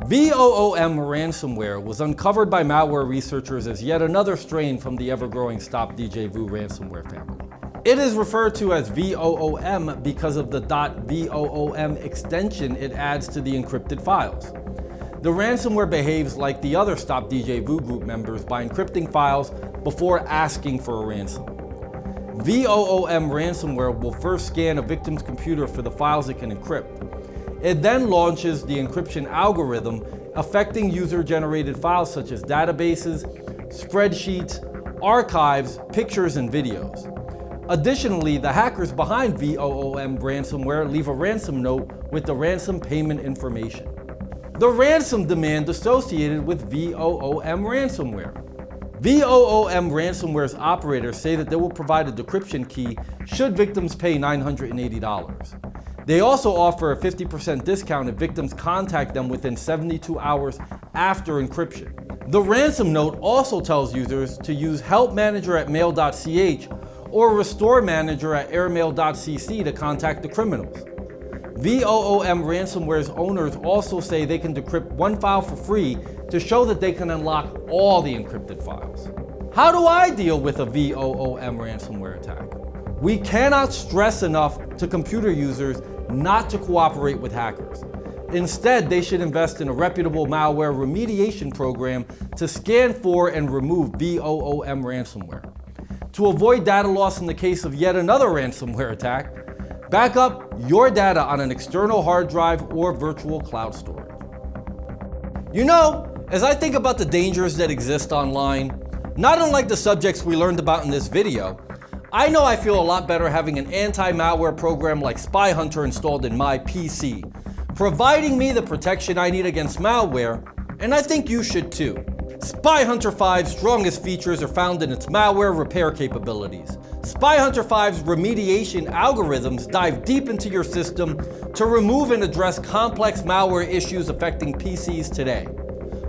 Voom Ransomware was uncovered by malware researchers as yet another strain from the ever-growing Djvu Ransomware family. It is referred to as VOOM because of the .voom extension it adds to the encrypted files. The ransomware behaves like the other Djvu group members by encrypting files before asking for a ransom. VOOM ransomware will first scan a victim's computer for the files it can encrypt. It then launches the encryption algorithm affecting user-generated files such as databases, spreadsheets, archives, pictures, and videos. Additionally, the hackers behind VOOM ransomware leave a ransom note with the ransom payment information. The ransom demand associated with VOOM ransomware. VOOM ransomware's operators say that they will provide a decryption key should victims pay $980. They also offer a 50% discount if victims contact them within 72 hours after encryption. The ransom note also tells users to use helpmanager@mail.ch or restore manager at airmail.cc to contact the criminals. VOOM ransomware's owners also say they can decrypt one file for free to show that they can unlock all the encrypted files. How do I deal with a VOOM ransomware attack? We cannot stress enough to computer users not to cooperate with hackers. Instead, they should invest in a reputable malware remediation program to scan for and remove VOOM ransomware. To avoid data loss in the case of yet another ransomware attack, back up your data on an external hard drive or virtual cloud storage. You know, as I think about the dangers that exist online, not unlike the subjects we learned about in this video, I know I feel a lot better having an anti-malware program like SpyHunter installed in my PC, providing me the protection I need against malware, and I think you should too. SpyHunter 5's strongest features are found in its malware repair capabilities. SpyHunter 5's remediation algorithms dive deep into your system to remove and address complex malware issues affecting PCs today.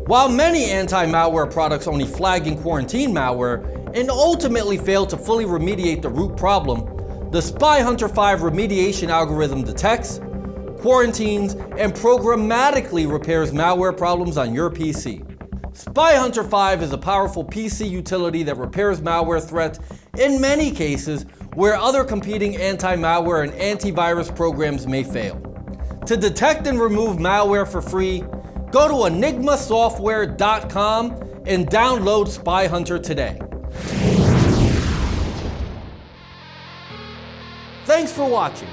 While many anti-malware products only flag and quarantine malware and ultimately fail to fully remediate the root problem, the SpyHunter 5 remediation algorithm detects, quarantines, and programmatically repairs malware problems on your PC. SpyHunter 5 is a powerful PC utility that repairs malware threats in many cases where other competing anti-malware and antivirus programs may fail. To detect and remove malware for free, go to enigmasoftware.com and download SpyHunter today. Thanks for watching.